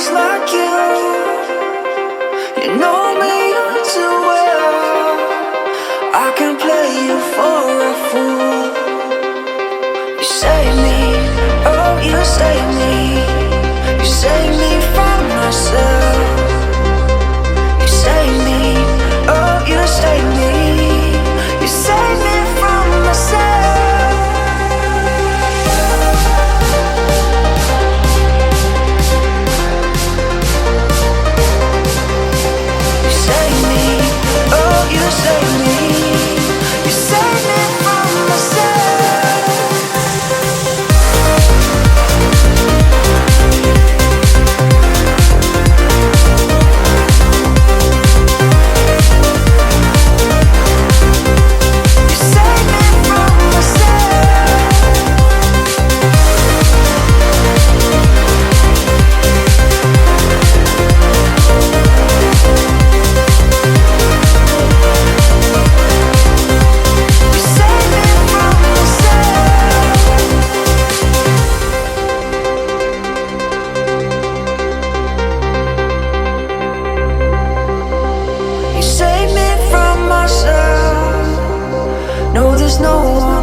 else like you. You know me too well. I can play you for a fool. You save me, oh you save me. You save me from myself. You save me, oh you save me. You save me from myself. You save me, oh you save me. You save me from myself. No, there's no one